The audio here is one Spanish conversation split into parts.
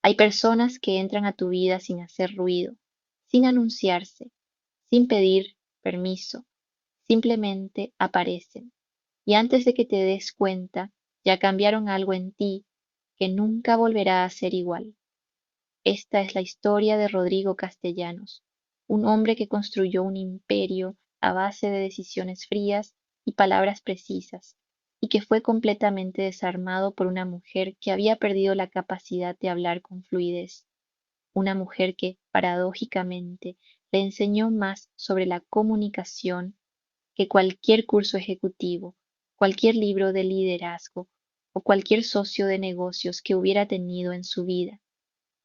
Hay personas que entran a tu vida sin hacer ruido, sin anunciarse, sin pedir permiso, simplemente aparecen. Y antes de que te des cuenta, ya cambiaron algo en ti que nunca volverá a ser igual. Esta es la historia de Rodrigo Castellanos, un hombre que construyó un imperio a base de decisiones frías y palabras precisas, y que fue completamente desarmado por una mujer que había perdido la capacidad de hablar con fluidez, una mujer que, paradójicamente, le enseñó más sobre la comunicación que cualquier curso ejecutivo, cualquier libro de liderazgo o cualquier socio de negocios que hubiera tenido en su vida.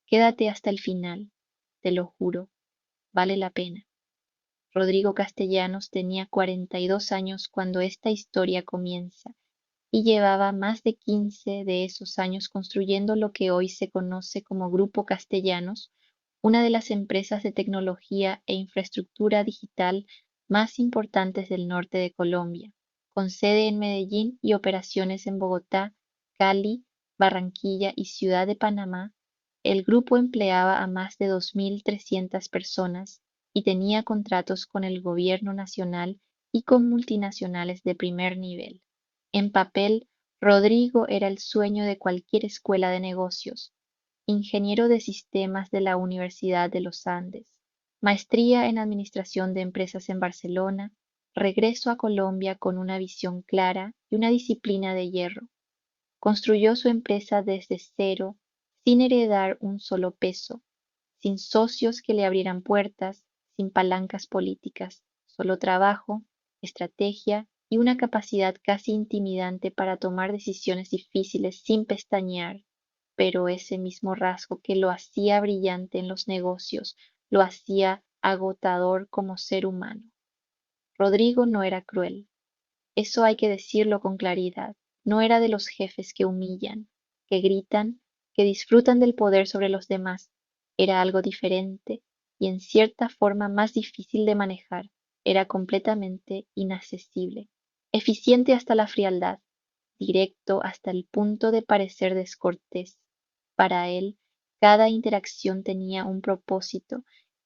Quédate hasta el final, te lo juro, vale la pena. Rodrigo Castellanos tenía 42 años cuando esta historia comienza y llevaba más de 15 de esos años construyendo lo que hoy se conoce como Grupo Castellanos, una de las empresas de tecnología e infraestructura digital más importantes del norte de Colombia, con sede en Medellín y operaciones en Bogotá, Cali, Barranquilla y Ciudad de Panamá. El grupo empleaba a más de 2.300 personas y tenía contratos con el gobierno nacional y con multinacionales de primer nivel. En papel, Rodrigo era el sueño de cualquier escuela de negocios: ingeniero de sistemas de la Universidad de los Andes, maestría en administración de empresas en Barcelona, regreso a Colombia con una visión clara y una disciplina de hierro. Construyó su empresa desde cero, sin heredar un solo peso, sin socios que le abrieran puertas, sin palancas políticas, solo trabajo, estrategia y una capacidad casi intimidante para tomar decisiones difíciles sin pestañear. Pero ese mismo rasgo que lo hacía brillante en los negocios, lo hacía agotador como ser humano. Rodrigo no era cruel, eso hay que decirlo con claridad. No era de los jefes que humillan, que gritan, que disfrutan del poder sobre los demás. Era algo diferente y en cierta forma más difícil de manejar. Era completamente inaccesible, eficiente hasta la frialdad, directo hasta el punto de parecer descortés. Para él, cada interacción tenía un propósito,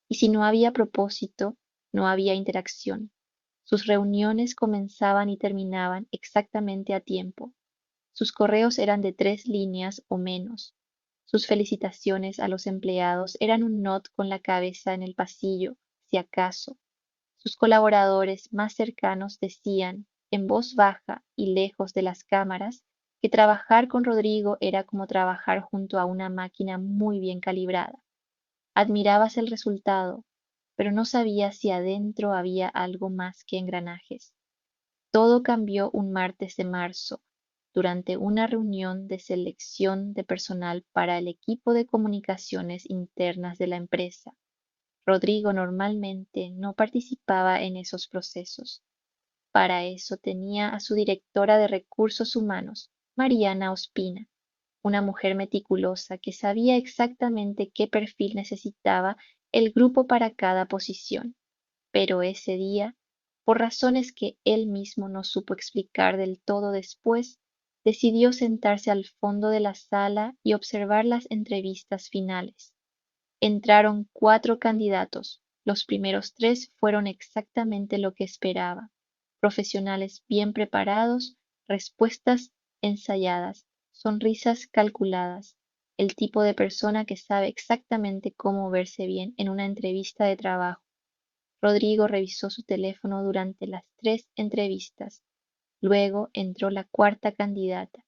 y si no había propósito, no había interacción. Sus reuniones comenzaban y terminaban exactamente a tiempo. Sus correos eran de 3 líneas o menos. Sus felicitaciones a los empleados eran un nod con la cabeza en el pasillo, si acaso. Sus colaboradores más cercanos decían, en voz baja y lejos de las cámaras, que trabajar con Rodrigo era como trabajar junto a una máquina muy bien calibrada. Admirabas el resultado, pero no sabías si adentro había algo más que engranajes. Todo cambió un martes de marzo, durante una reunión de selección de personal para el equipo de comunicaciones internas de la empresa. Rodrigo normalmente no participaba en esos procesos. Para eso tenía a su directora de recursos humanos, Mariana Ospina, una mujer meticulosa que sabía exactamente qué perfil necesitaba el grupo para cada posición. Pero ese día, por razones que él mismo no supo explicar del todo después, decidió sentarse al fondo de la sala y observar las entrevistas finales. Entraron 4 candidatos. Los primeros 3 fueron exactamente lo que esperaba: profesionales bien preparados, respuestas ensayadas, sonrisas calculadas, el tipo de persona que sabe exactamente cómo verse bien en una entrevista de trabajo. Rodrigo revisó su teléfono durante las 3 entrevistas. Luego entró la cuarta candidata.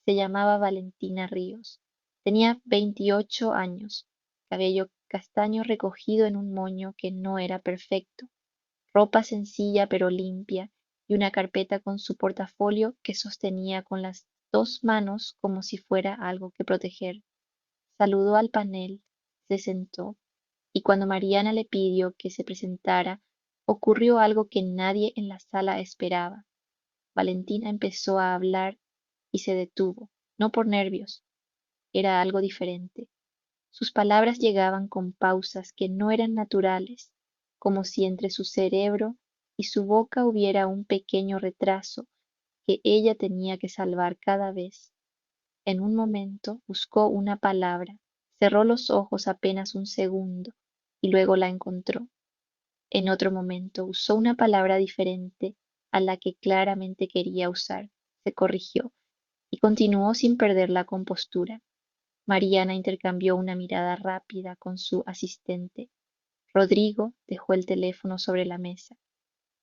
Se llamaba Valentina Ríos. Tenía 28 años, cabello castaño recogido en un moño que no era perfecto, ropa sencilla pero limpia, y una carpeta con su portafolio que sostenía con las 2 manos como si fuera algo que proteger. Saludó al panel, se sentó, y cuando Mariana le pidió que se presentara, ocurrió algo que nadie en la sala esperaba. Valentina empezó a hablar y se detuvo, no por nervios, era algo diferente. Sus palabras llegaban con pausas que no eran naturales, como si entre su cerebro y su boca hubiera un pequeño retraso que ella tenía que salvar cada vez. En un momento buscó una palabra, Cerró los ojos apenas un segundo y luego la encontró. En otro momento usó una palabra diferente a la que claramente quería usar. Se corrigió y continuó sin perder la compostura. Mariana intercambió una mirada rápida con su asistente. Rodrigo dejó el teléfono sobre la mesa.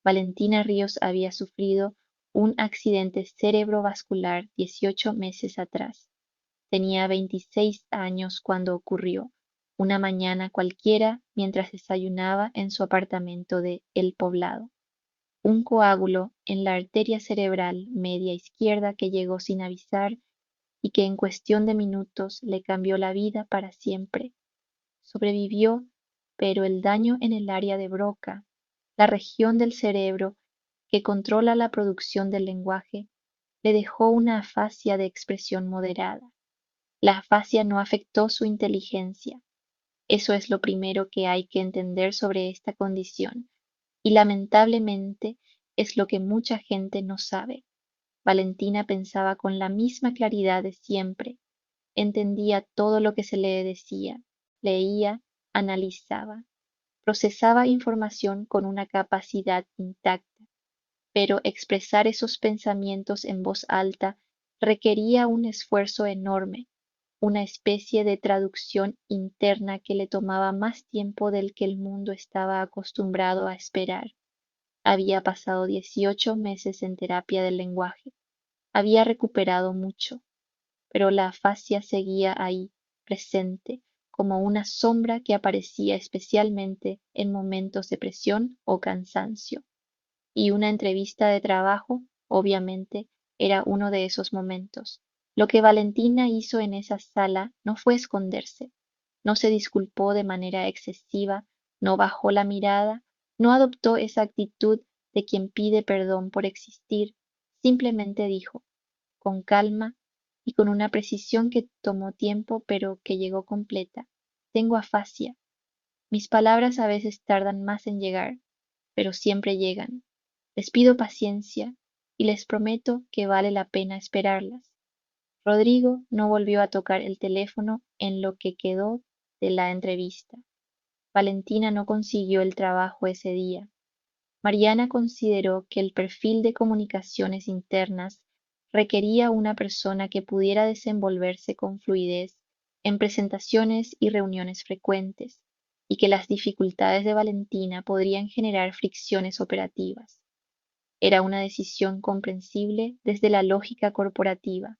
Valentina Ríos había sufrido un accidente cerebrovascular 18 meses atrás. Tenía 26 años cuando ocurrió, una mañana cualquiera mientras desayunaba en su apartamento de El Poblado. Un coágulo en la arteria cerebral media izquierda que llegó sin avisar y que en cuestión de minutos le cambió la vida para siempre. Sobrevivió, pero el daño en el área de Broca, la región del cerebro que controla la producción del lenguaje, le dejó una afasia de expresión moderada. La afasia no afectó su inteligencia. Eso es lo primero que hay que entender sobre esta condición, y lamentablemente es lo que mucha gente no sabe. Valentina pensaba con la misma claridad de siempre, entendía todo lo que se le decía, leía, analizaba, procesaba información con una capacidad intacta, pero expresar esos pensamientos en voz alta requería un esfuerzo enorme, una especie de traducción interna que le tomaba más tiempo del que el mundo estaba acostumbrado a esperar. Había pasado 18 meses en terapia del lenguaje, había recuperado mucho, pero la afasia seguía ahí, presente, como una sombra que aparecía especialmente en momentos de presión o cansancio. Y una entrevista de trabajo, obviamente, era uno de esos momentos. Lo que Valentina hizo en esa sala no fue esconderse, no se disculpó de manera excesiva, no bajó la mirada, no adoptó esa actitud de quien pide perdón por existir, simplemente dijo, con calma y con una precisión que tomó tiempo pero que llegó completa. Tengo afasia. Mis palabras a veces tardan más en llegar, pero siempre llegan. Les pido paciencia y les prometo que vale la pena esperarlas. Rodrigo no volvió a tocar el teléfono en lo que quedó de la entrevista. Valentina no consiguió el trabajo ese día. Mariana consideró que el perfil de comunicaciones internas requería una persona que pudiera desenvolverse con fluidez en presentaciones y reuniones frecuentes, y que las dificultades de Valentina podrían generar fricciones operativas. Era una decisión comprensible desde la lógica corporativa,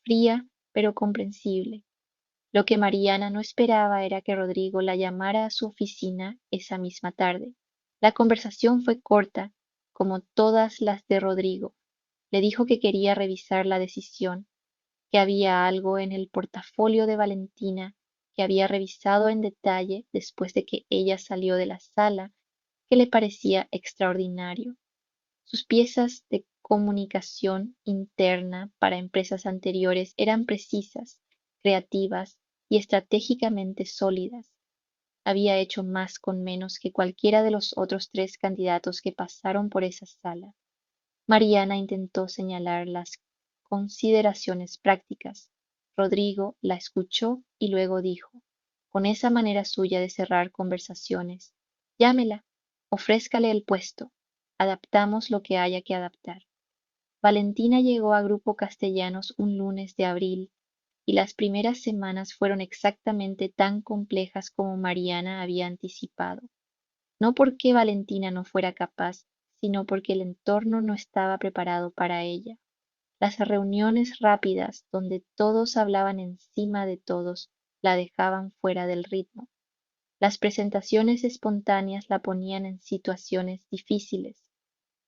fría pero comprensible. Lo que Mariana no esperaba era que Rodrigo la llamara a su oficina esa misma tarde. La conversación fue corta, como todas las de Rodrigo. Le dijo que quería revisar la decisión, que había algo en el portafolio de Valentina que había revisado en detalle después de que ella salió de la sala, que le parecía extraordinario. Sus piezas de comunicación interna para empresas anteriores eran precisas, creativas y estratégicamente sólidas. Había hecho más con menos que cualquiera de los otros 3 candidatos que pasaron por esa sala. Mariana intentó señalar las consideraciones prácticas. Rodrigo la escuchó y luego dijo, con esa manera suya de cerrar conversaciones, llámela, ofrézcale el puesto, adaptamos lo que haya que adaptar. Valentina llegó a Grupo Castellanos un lunes de abril y las primeras semanas fueron exactamente tan complejas como Mariana había anticipado. No porque Valentina no fuera capaz, sino porque el entorno no estaba preparado para ella. Las reuniones rápidas, donde todos hablaban encima de todos, la dejaban fuera del ritmo. Las presentaciones espontáneas la ponían en situaciones difíciles.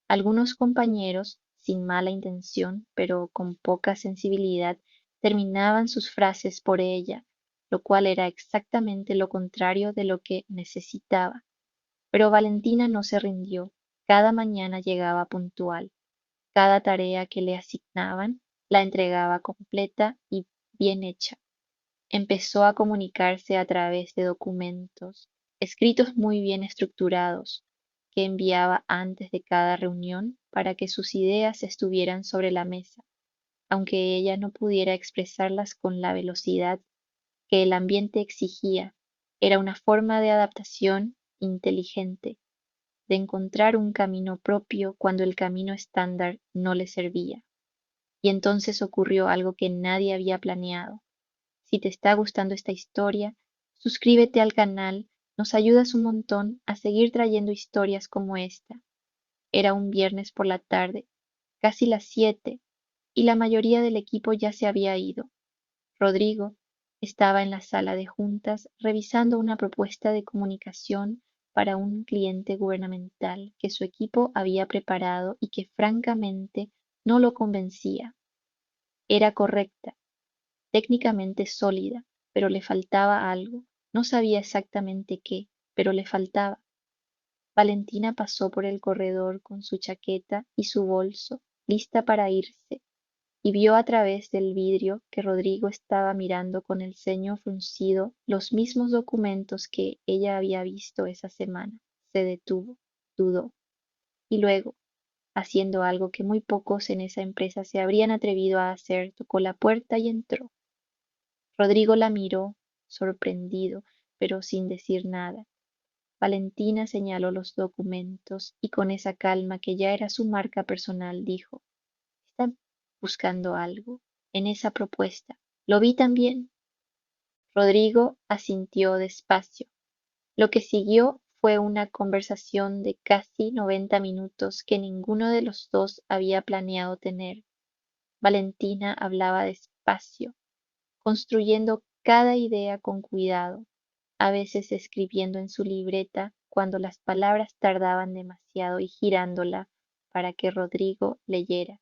Algunos compañeros, sin mala intención, pero con poca sensibilidad, terminaban sus frases por ella, lo cual era exactamente lo contrario de lo que necesitaba. Pero Valentina no se rindió. Cada mañana llegaba puntual. Cada tarea que le asignaban la entregaba completa y bien hecha. Empezó a comunicarse a través de documentos, escritos muy bien estructurados, que enviaba antes de cada reunión para que sus ideas estuvieran sobre la mesa, aunque ella no pudiera expresarlas con la velocidad que el ambiente exigía. Era una forma de adaptación inteligente, de encontrar un camino propio cuando el camino estándar no le servía. Y entonces ocurrió algo que nadie había planeado. Si te está gustando esta historia, suscríbete al canal, nos ayudas un montón a seguir trayendo historias como esta. Era un viernes por la tarde, casi las 7, y la mayoría del equipo ya se había ido. Rodrigo estaba en la sala de juntas revisando una propuesta de comunicación para un cliente gubernamental que su equipo había preparado y que francamente no lo convencía. Era correcta, técnicamente sólida, pero le faltaba algo. No sabía exactamente qué, pero le faltaba. Valentina pasó por el corredor con su chaqueta y su bolso, lista para irse, y vio a través del vidrio que Rodrigo estaba mirando con el ceño fruncido los mismos documentos que ella había visto esa semana. Se detuvo, dudó, y luego, haciendo algo que muy pocos en esa empresa se habrían atrevido a hacer, tocó la puerta y entró. Rodrigo la miró, sorprendido, pero sin decir nada. Valentina señaló los documentos y con esa calma que ya era su marca personal dijo: "Están buscando algo en esa propuesta. ¿Lo vi también?". Rodrigo asintió despacio. Lo que siguió fue una conversación de casi 90 minutos que ninguno de los dos había planeado tener. Valentina hablaba despacio, construyendo cada idea con cuidado, a veces escribiendo en su libreta cuando las palabras tardaban demasiado y girándola para que Rodrigo leyera.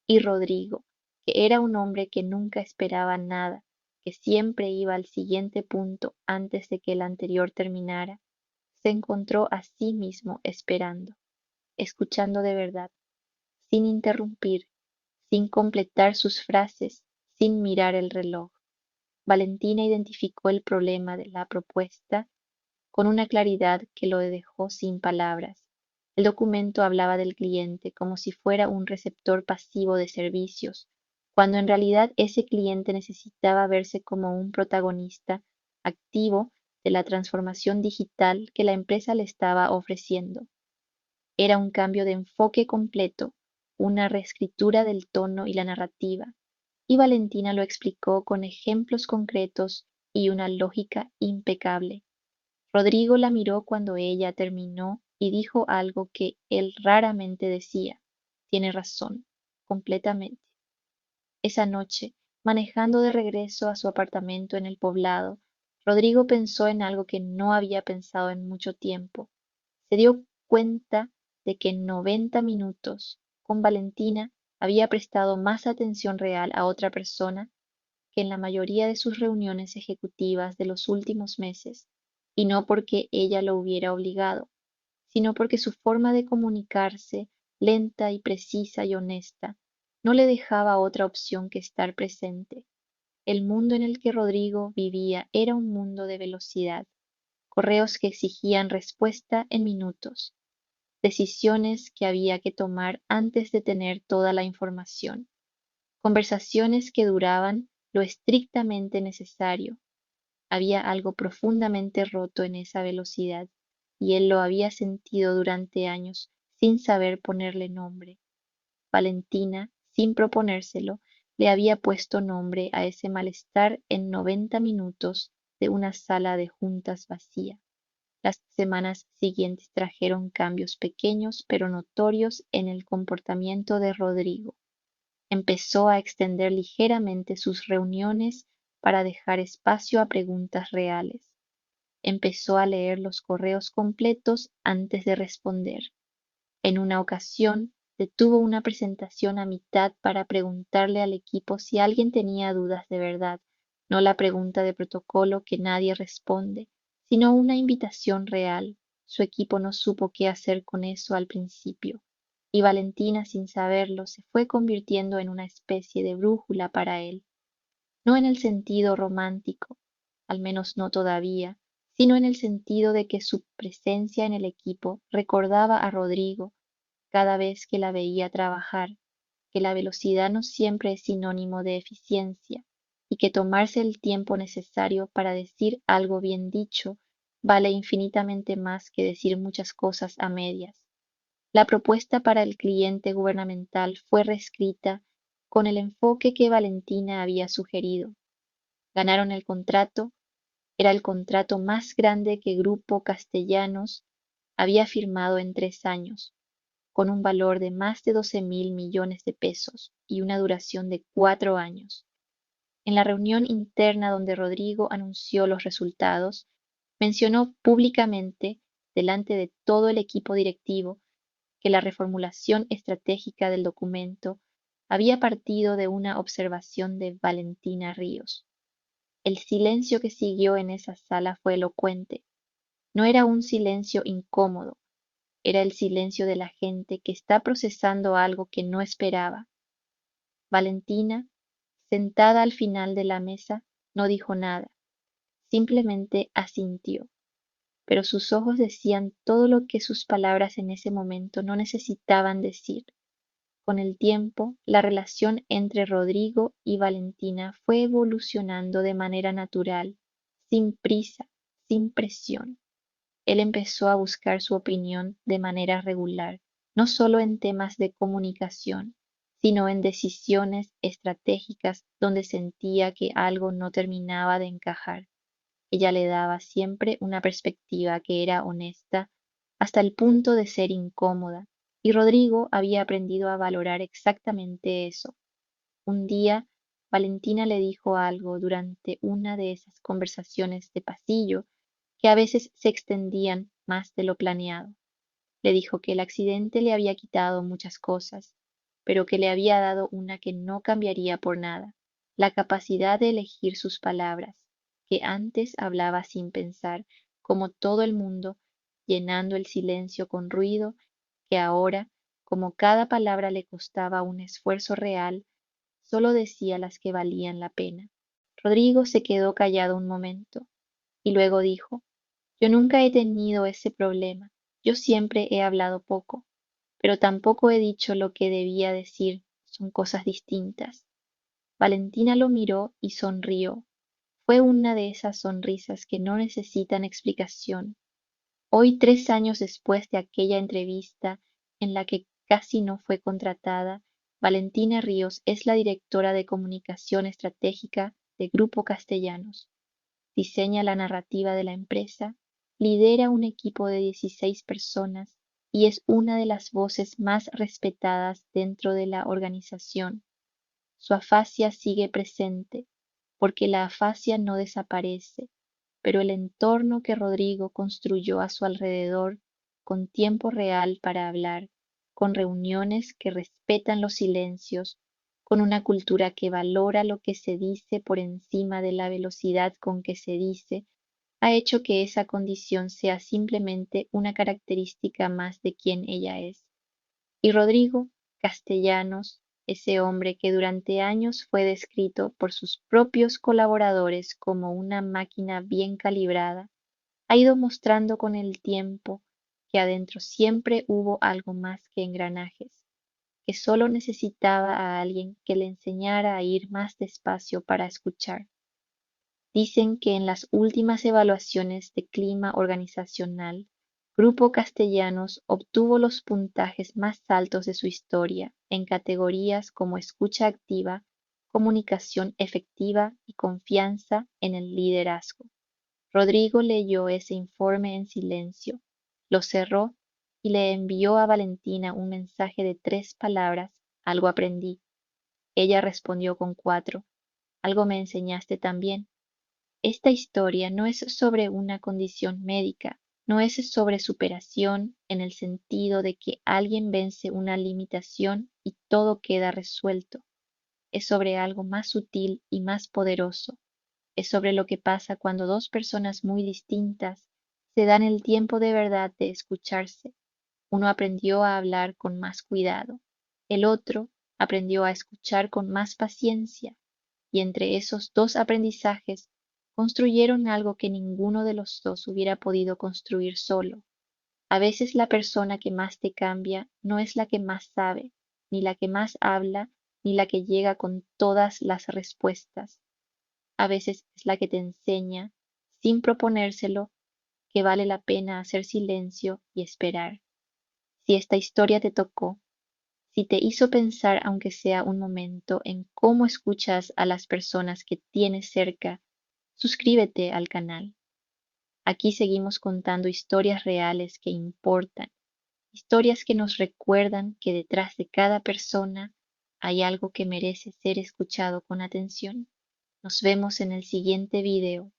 Y Rodrigo, que era un hombre que nunca esperaba nada, que siempre iba al siguiente punto antes de que el anterior terminara, se encontró a sí mismo esperando, escuchando de verdad, sin interrumpir, sin completar sus frases, sin mirar el reloj. Valentina identificó el problema de la propuesta con una claridad que lo dejó sin palabras. El documento hablaba del cliente como si fuera un receptor pasivo de servicios, cuando en realidad ese cliente necesitaba verse como un protagonista activo de la transformación digital que la empresa le estaba ofreciendo. Era un cambio de enfoque completo, una reescritura del tono y la narrativa, y Valentina lo explicó con ejemplos concretos y una lógica impecable. Rodrigo la miró cuando ella terminó y dijo algo que él raramente decía: "Tiene razón, completamente". Esa noche, manejando de regreso a su apartamento en el Poblado, Rodrigo pensó en algo que no había pensado en mucho tiempo. Se dio cuenta de que en 90 minutos, con Valentina, había prestado más atención real a otra persona que en la mayoría de sus reuniones ejecutivas de los últimos meses, y no porque ella lo hubiera obligado, sino porque su forma de comunicarse, lenta y precisa y honesta, no le dejaba otra opción que estar presente. El mundo en el que Rodrigo vivía era un mundo de velocidad, correos que exigían respuesta en minutos, decisiones que había que tomar antes de tener toda la información, conversaciones que duraban lo estrictamente necesario. Había algo profundamente roto en esa velocidad, y él lo había sentido durante años sin saber ponerle nombre. Valentina, sin proponérselo, le había puesto nombre a ese malestar en 90 minutos de una sala de juntas vacía. Las semanas siguientes trajeron cambios pequeños pero notorios en el comportamiento de Rodrigo. Empezó a extender ligeramente sus reuniones para dejar espacio a preguntas reales. Empezó a leer los correos completos antes de responder. En una ocasión, detuvo una presentación a mitad para preguntarle al equipo si alguien tenía dudas de verdad, no la pregunta de protocolo que nadie responde, sino una invitación real. Su equipo no supo qué hacer con eso al principio, y Valentina, sin saberlo, se fue convirtiendo en una especie de brújula para él, no en el sentido romántico, al menos no todavía, sino en el sentido de que su presencia en el equipo recordaba a Rodrigo cada vez que la veía trabajar, que la velocidad no siempre es sinónimo de eficiencia, y que tomarse el tiempo necesario para decir algo bien dicho vale infinitamente más que decir muchas cosas a medias. La propuesta para el cliente gubernamental fue reescrita con el enfoque que Valentina había sugerido. Ganaron el contrato. Era el contrato más grande que Grupo Castellanos había firmado en 3 años, con un valor de más de 12.000 millones de pesos y una duración de 4 años. En la reunión interna donde Rodrigo anunció los resultados, mencionó públicamente, delante de todo el equipo directivo, que la reformulación estratégica del documento había partido de una observación de Valentina Ríos. El silencio que siguió en esa sala fue elocuente. No era un silencio incómodo, era el silencio de la gente que está procesando algo que no esperaba. Valentina, sentada al final de la mesa, no dijo nada, simplemente asintió, pero sus ojos decían todo lo que sus palabras en ese momento no necesitaban decir. Con el tiempo, la relación entre Rodrigo y Valentina fue evolucionando de manera natural, sin prisa, sin presión. Él empezó a buscar su opinión de manera regular, no solo en temas de comunicación, sino en decisiones estratégicas donde sentía que algo no terminaba de encajar. Ella le daba siempre una perspectiva que era honesta hasta el punto de ser incómoda, y Rodrigo había aprendido a valorar exactamente eso. Un día, Valentina le dijo algo durante una de esas conversaciones de pasillo que a veces se extendían más de lo planeado. Le dijo que el accidente le había quitado muchas cosas, pero que le había dado una que no cambiaría por nada: la capacidad de elegir sus palabras, que antes hablaba sin pensar, como todo el mundo, llenando el silencio con ruido, que ahora, como cada palabra le costaba un esfuerzo real, solo decía las que valían la pena. Rodrigo se quedó callado un momento, y luego dijo: yo nunca he tenido ese problema. Yo siempre he hablado poco, pero tampoco he dicho lo que debía decir. Son cosas distintas. Valentina lo miró y sonrió. Fue una de esas sonrisas que no necesitan explicación. Hoy, 3 años después de aquella entrevista en la que casi no fue contratada, Valentina Ríos es la directora de comunicación estratégica de Grupo Castellanos. Diseña la narrativa de la empresa, lidera un equipo de 16 personas y es una de las voces más respetadas dentro de la organización. Su afasia sigue presente, porque la afasia no desaparece, pero el entorno que Rodrigo construyó a su alrededor, con tiempo real para hablar, con reuniones que respetan los silencios, con una cultura que valora lo que se dice por encima de la velocidad con que se dice, ha hecho que esa condición sea simplemente una característica más de quien ella es. Y Rodrigo Castellanos, ese hombre que durante años fue descrito por sus propios colaboradores como una máquina bien calibrada, ha ido mostrando con el tiempo que adentro siempre hubo algo más que engranajes, que solo necesitaba a alguien que le enseñara a ir más despacio para escuchar. Dicen que en las últimas evaluaciones de clima organizacional, Grupo Castellanos obtuvo los puntajes más altos de su historia en categorías como escucha activa, comunicación efectiva y confianza en el liderazgo. Rodrigo leyó ese informe en silencio, lo cerró y le envió a Valentina un mensaje de 3 palabras: algo aprendí. Ella respondió con 4: algo me enseñaste también. Esta historia no es sobre una condición médica, no es sobre superación en el sentido de que alguien vence una limitación y todo queda resuelto. Es sobre algo más sutil y más poderoso. Es sobre lo que pasa cuando dos personas muy distintas se dan el tiempo de verdad de escucharse. Uno aprendió a hablar con más cuidado, el otro aprendió a escuchar con más paciencia, y entre esos dos aprendizajes construyeron algo que ninguno de los dos hubiera podido construir solo. A veces la persona que más te cambia no es la que más sabe, ni la que más habla, ni la que llega con todas las respuestas. a veces es la que te enseña, sin proponérselo, que vale la pena hacer silencio y esperar. Si esta historia te tocó, si te hizo pensar, aunque sea un momento, en cómo escuchas a las personas que tienes cerca, suscríbete al canal. Aquí seguimos contando historias reales que importan, historias que nos recuerdan que detrás de cada persona hay algo que merece ser escuchado con atención. Nos vemos en el siguiente video.